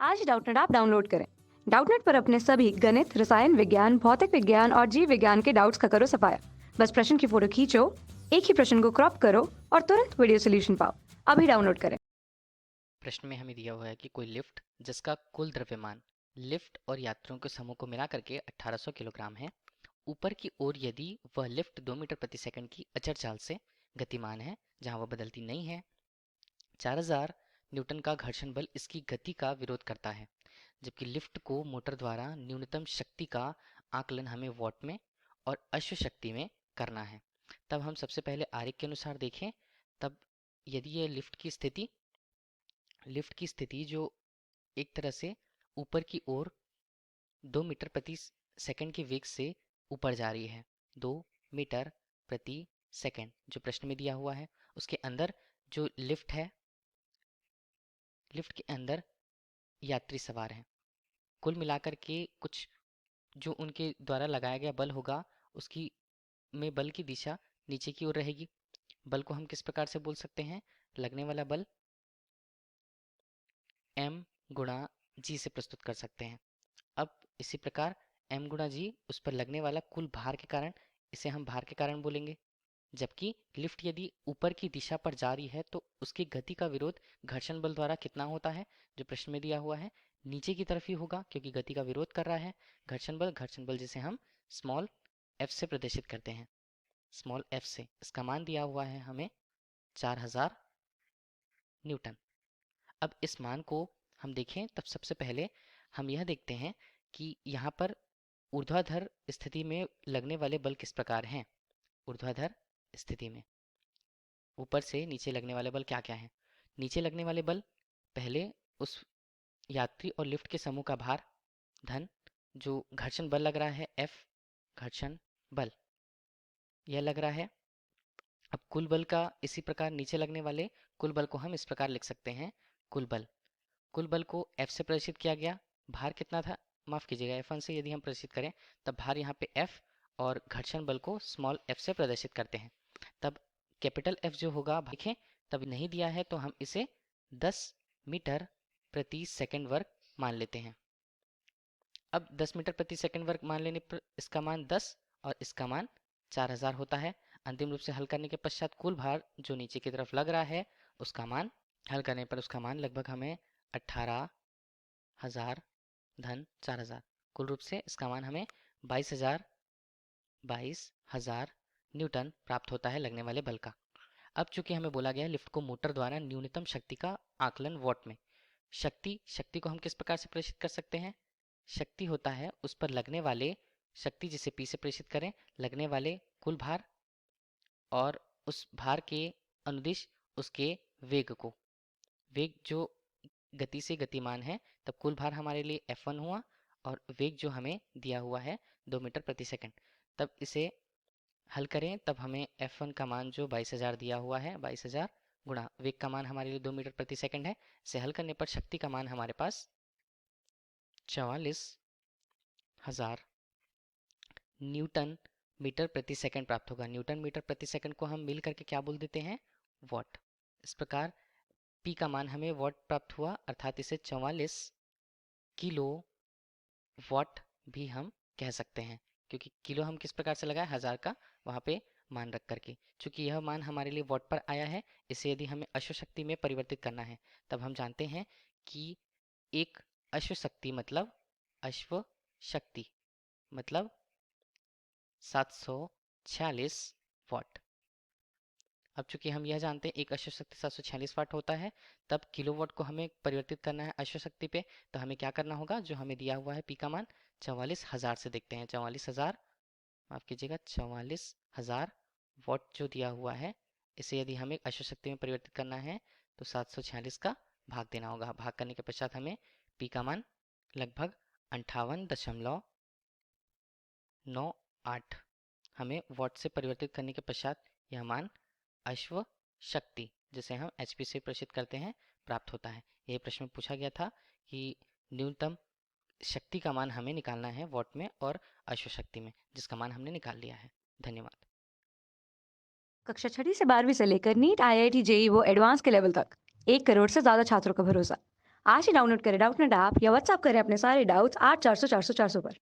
आज Doubtnut app download करें। Doubtnut पर अपने सभी गणित, रसायन विज्ञान, भौतिक विज्ञान और जीव विज्ञान के डाउट्स का करो सफाया। बस प्रश्न की फोटो खींचो, एक ही प्रश्न को क्रॉप करो और तुरंत वीडियो सोल्यूशन पाओ। अभी डाउनलोड करें। प्रश्न में हमें दिया हुआ है कि कोई लिफ्ट जिसका कुल द्रव्यमान लिफ्ट और यात्रियों के समूह को मिला करके 1800 किलोग्राम है, ऊपर की ओर यदि वह लिफ्ट 2 मीटर प्रति सेकंड की अचर चाल से गतिमान है जहां वह बदलती नहीं है, 4000 न्यूटन का घर्षण बल इसकी गति का विरोध करता है, जबकि लिफ्ट को मोटर द्वारा न्यूनतम शक्ति का आकलन हमें वॉट में और अश्व शक्ति में करना है। तब हम सबसे पहले आरेख के अनुसार देखें। तब यदि ये लिफ्ट की स्थिति जो एक तरह से ऊपर की ओर 2 मीटर प्रति सेकंड के वेग से ऊपर जा रही है, 2 मीटर प्रति सेकंड जो प्रश्न में दिया हुआ है, उसके अंदर जो लिफ्ट है, लिफ्ट के अंदर यात्री सवार हैं। कुल मिलाकर के कुछ जो उनके द्वारा लगाया गया बल होगा, उसकी में बल की दिशा नीचे की ओर रहेगी। बल को हम किस प्रकार से बोल सकते हैं? लगने वाला बल m गुणा g से प्रस्तुत कर सकते हैं। अब इसी प्रकार m गुणा g उस पर लगने वाला कुल भार के कारण, इसे हम भार के कारण बोलेंगे। जबकि लिफ्ट यदि ऊपर की दिशा पर जा रही है तो उसकी गति का विरोध घर्षण बल द्वारा कितना होता है, जो प्रश्न में दिया हुआ है, नीचे की तरफ ही होगा, क्योंकि गति का विरोध कर रहा है। घर्षण बल जिसे हम स्मॉल f से प्रदर्शित करते हैं, स्मॉल f से। इसका मान दिया हुआ है हमें 4000 न्यूटन। अब इस मान को हम देखें तब सबसे पहले हम यह देखते हैं कि यहाँ पर ऊर्ध्वाधर स्थिति में लगने वाले बल किस प्रकार हैं। ऊर्ध्वाधर स्थिति में ऊपर से नीचे लगने वाले बल क्या क्या हैं? नीचे लगने वाले बल, पहले उस यात्री और लिफ्ट के समूह का भार धन जो घर्षण बल लग रहा है F, घर्षण बल यह लग रहा है। अब कुल बल का इसी प्रकार नीचे लगने वाले कुल बल को हम इस प्रकार लिख सकते हैं, कुल बल को F से प्रदर्शित किया गया। भार कितना था? माफ कीजिएगा, F1 से यदि हम प्रदर्शित करें तब भार यहाँ पे F और घर्षण बल को स्मॉल f से प्रदर्शित करते हैं। तब कैपिटल F जो होगा, देखें तब नहीं दिया है तो हम इसे 10 मीटर प्रति सेकंड वर्ग मान लेते हैं। अब 10 मीटर प्रति सेकंड वर्ग मान लेने पर इसका मान 10 और इसका मान 4000 होता है। अंतिम रूप से हल करने के पश्चात कुल भार जो नीचे की तरफ लग रहा है, उसका मान हल करने पर उसका मान लगभग हमें 18,000 धन 4000, कुल रूप से इसका मान हमें 22,000 न्यूटन प्राप्त होता है लगने वाले बल का। अब चूंकि हमें बोला गया है लिफ्ट को मोटर द्वारा न्यूनतम शक्ति का आकलन वॉट में, शक्ति को हम किस प्रकार से प्रेषित कर सकते हैं? शक्ति होता है उस पर लगने वाले, शक्ति जिसे P से प्रेषित करें, लगने वाले कुल भार और उस भार के अनुदिश उसके वेग को, वेग जो गति से गतिमान है, तब कुल भार हमारे लिए F1 हुआ और वेग जो हमें दिया हुआ है 2 मीटर प्रति सेकंड। तब इसे हल करें तब हमें F1 का मान जो 22,000 दिया हुआ है, 22,000 गुणा वेग का मान हमारे लिए 2 मीटर प्रति सेकंड है, इसे हल करने पर शक्ति का मान हमारे पास 44,000 न्यूटन मीटर प्रति सेकंड प्राप्त होगा। न्यूटन मीटर प्रति सेकंड को हम मिल करके क्या बोल देते हैं? वॉट। इस प्रकार P का मान हमें वॉट प्राप्त हुआ, अर्थात इसे 44 किलो वॉट भी हम कह सकते हैं, क्योंकि किलो हम किस प्रकार से लगाए, 1000 का वहाँ पे मान रख करके। चूंकि यह मान हमारे लिए वॉट पर आया है, इसे यदि हमें अश्व शक्ति में परिवर्तित करना है तब हम जानते हैं कि एक अश्व शक्ति मतलब 746 वाट। अब चूंकि हम यह जानते हैं एक अश्व शक्ति 746 वाट होता है, तब किलोवाट को हमें परिवर्तित करना है अश्व शक्ति पे, तो हमें क्या करना होगा? जो हमें दिया हुआ है P का मान 44,000 से देखते हैं, 44,000, माफ कीजिएगा 44,000 वाट जो दिया हुआ है, इसे यदि हमें अश्व शक्ति में परिवर्तित करना है तो 746 का भाग देना होगा। भाग करने के पश्चात हमें P का मान लगभग 58.98 हमें वाट से परिवर्तित करने के पश्चात यह मान अश्व शक्ति, जिसे हम HP से प्रदर्शित करते हैं, प्राप्त होता है। यह प्रश्न में पूछा गया था कि न्यूनतम शक्ति का मान हमें निकालना है वॉट में और अश्व शक्ति में, जिसका मान हमने निकाल लिया है। धन्यवाद। कक्षा 6ठी से 12वीं से लेकर नीट, IIT, JEE वो एडवांस के लेवल तक 1 करोड़ से ज्यादा छात्रों का भरोसा। आज ही डाउनलोड करें डाउटनेट ऐप या व्हाट्सएप करें अपने सारे डाउट्स 8400 400 400 पर।